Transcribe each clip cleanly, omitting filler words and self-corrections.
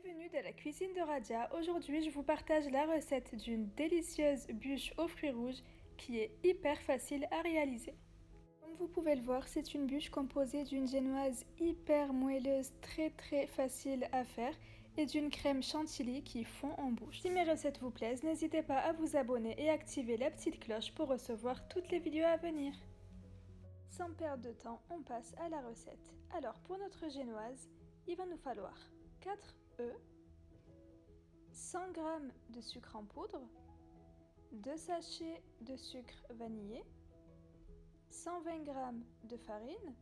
Bienvenue dans la cuisine de Radia. Aujourd'hui, je vous partage la recette d'une délicieuse bûche aux fruits rouges qui est hyper facile à réaliser. Comme vous pouvez le voir, c'est une bûche composée d'une génoise hyper moelleuse, très facile à faire et d'une crème chantilly qui fond en bouche. Si mes recettes vous plaisent, n'hésitez pas à vous abonner et activer la petite cloche pour recevoir toutes les vidéos à venir. Sans perdre de temps, on passe à la recette. Alors pour notre génoise, il va nous falloir 4 œufs, 100 g de sucre en poudre, 2 sachets de sucre vanillé, 120 g de farine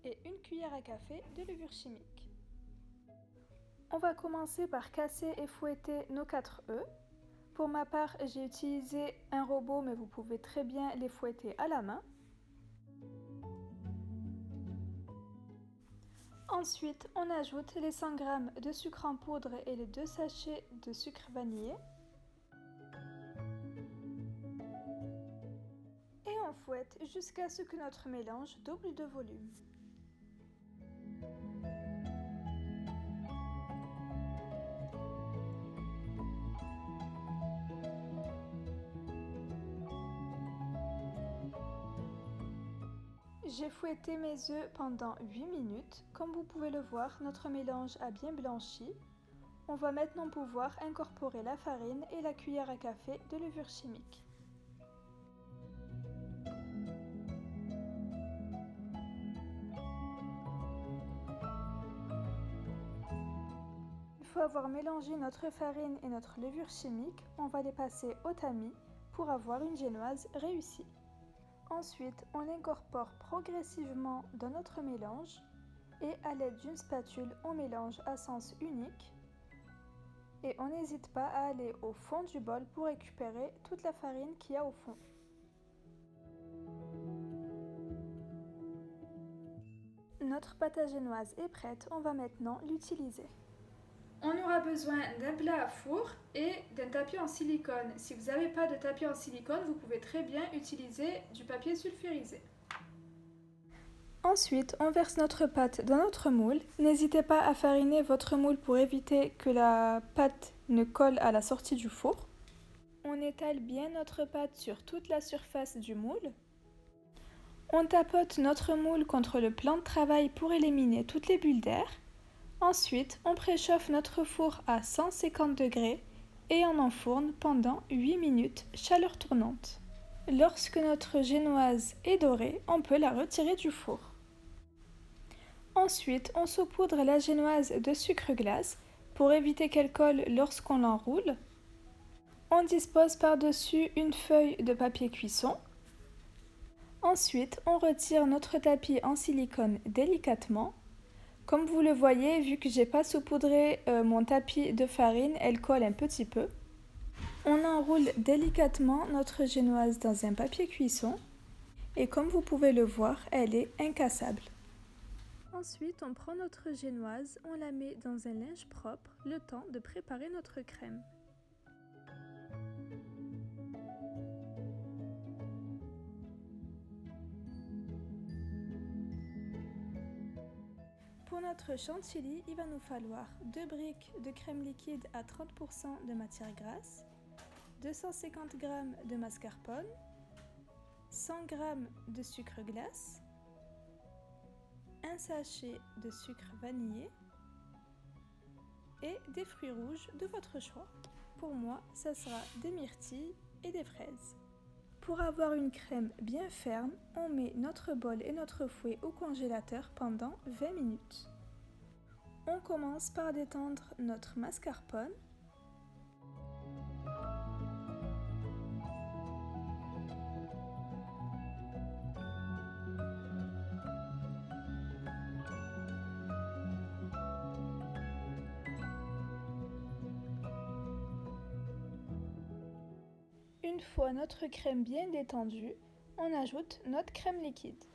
et une cuillère à café de levure chimique. On va commencer par casser et fouetter nos 4 œufs. Pour ma part, j'ai utilisé un robot, mais vous pouvez très bien les fouetter à la main. Ensuite, on ajoute les 100 g de sucre en poudre et les 2 sachets de sucre vanillé. Et on fouette jusqu'à ce que notre mélange double de volume. J'ai fouetté mes œufs pendant 8 minutes. Comme vous pouvez le voir, notre mélange a bien blanchi. On va maintenant pouvoir incorporer la farine et la cuillère à café de levure chimique. Une fois avoir mélangé notre farine et notre levure chimique, on va les passer au tamis pour avoir une génoise réussie. Ensuite, on l'incorpore progressivement dans notre mélange et à l'aide d'une spatule, on mélange à sens unique. Et on n'hésite pas à aller au fond du bol pour récupérer toute la farine qu'il y a au fond. Notre pâte à génoise est prête, on va maintenant l'utiliser. On aura besoin d'un plat à four et d'un tapis en silicone. Si vous n'avez pas de tapis en silicone, vous pouvez très bien utiliser du papier sulfurisé. Ensuite, on verse notre pâte dans notre moule. N'hésitez pas à fariner votre moule pour éviter que la pâte ne colle à la sortie du four. On étale bien notre pâte sur toute la surface du moule. On tapote notre moule contre le plan de travail pour éliminer toutes les bulles d'air. Ensuite, on préchauffe notre four à 150 degrés et on enfourne pendant 8 minutes, chaleur tournante. Lorsque notre génoise est dorée, on peut la retirer du four. Ensuite, on saupoudre la génoise de sucre glace pour éviter qu'elle colle lorsqu'on l'enroule. On dispose par-dessus une feuille de papier cuisson. Ensuite, on retire notre tapis en silicone délicatement. Comme vous le voyez, vu que j'ai pas saupoudré mon tapis de farine, elle colle un petit peu. On enroule délicatement notre génoise dans un papier cuisson et comme vous pouvez le voir, elle est incassable. Ensuite, on prend notre génoise, on la met dans un linge propre, le temps de préparer notre crème. Pour notre chantilly, il va nous falloir 2 briques de crème liquide à 30% de matière grasse, 250 g de mascarpone, 100 g de sucre glace, un sachet de sucre vanillé et des fruits rouges de votre choix. Pour moi, ça sera des myrtilles et des fraises. Pour avoir une crème bien ferme, on met notre bol et notre fouet au congélateur pendant 20 minutes. On commence par détendre notre mascarpone. Une fois notre crème bien détendue, on ajoute notre crème liquide.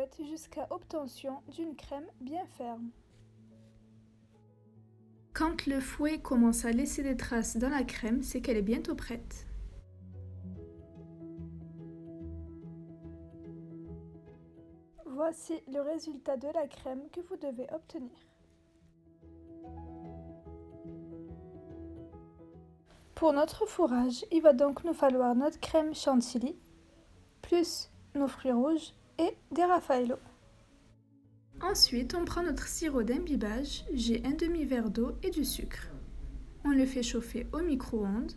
fouette jusqu'à obtention d'une crème bien ferme. Quand le fouet commence à laisser des traces dans la crème, c'est qu'elle est bientôt prête. Voici le résultat de la crème que vous devez obtenir. Pour notre fourrage, il va donc nous falloir notre crème chantilly, plus nos fruits rouges et des raffaello. Ensuite, on prend notre sirop d'imbibage, j'ai un demi-verre d'eau et du sucre. On le fait chauffer au micro-ondes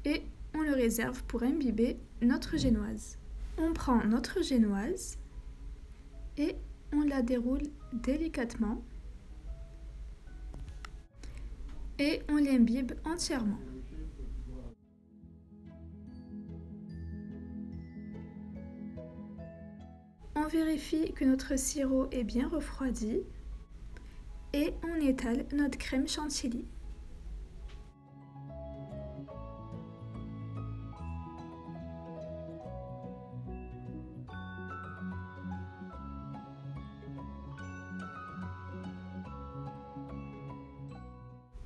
et on le réserve pour imbiber notre génoise. On prend notre génoise et on la déroule délicatement et on l'imbibe entièrement. On vérifie que notre sirop est bien refroidi et on étale notre crème chantilly.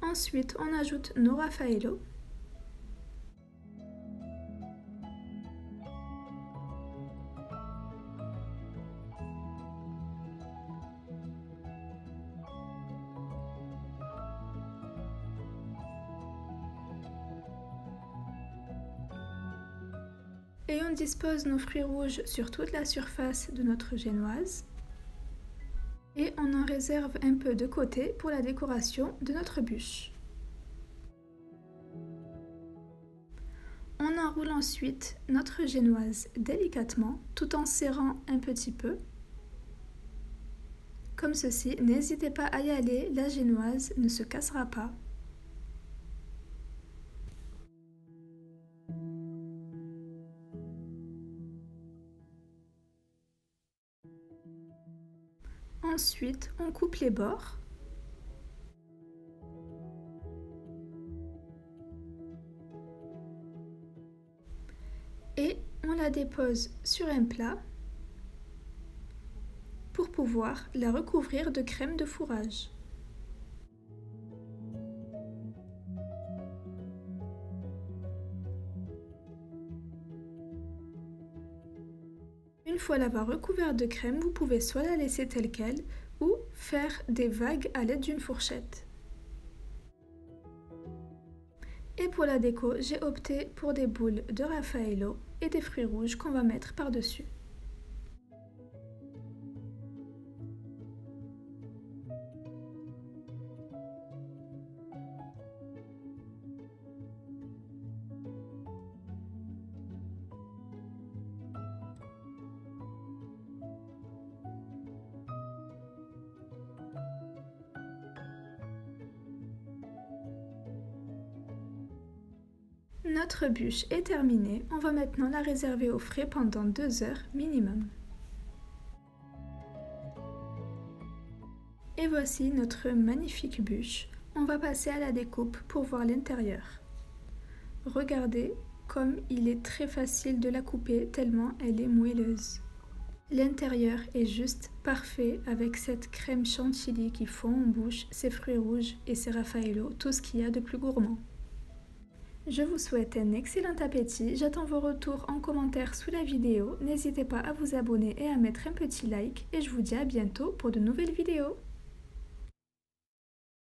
Ensuite, on ajoute nos raffaello. Et on dispose nos fruits rouges sur toute la surface de notre génoise. Et on en réserve un peu de côté pour la décoration de notre bûche. On enroule ensuite notre génoise délicatement tout en serrant un petit peu. Comme ceci, n'hésitez pas à y aller, la génoise ne se cassera pas. Ensuite, on coupe les bords. Et on la dépose sur un plat pour pouvoir la recouvrir de crème de fourrage. Une fois l'avoir recouverte de crème, vous pouvez soit la laisser telle qu'elle ou faire des vagues à l'aide d'une fourchette. Et pour la déco, j'ai opté pour des boules de raffaello et des fruits rouges qu'on va mettre par-dessus. Notre bûche est terminée, on va maintenant la réserver au frais pendant 2 heures minimum. Et voici notre magnifique bûche. On va passer à la découpe pour voir l'intérieur. Regardez comme il est très facile de la couper tellement elle est moelleuse. L'intérieur est juste parfait avec cette crème chantilly qui fond en bouche, ses fruits rouges et ses raffaello, tout ce qu'il y a de plus gourmand. Je vous souhaite un excellent appétit, j'attends vos retours en commentaire sous la vidéo, n'hésitez pas à vous abonner et à mettre un petit like et je vous dis à bientôt pour de nouvelles vidéos.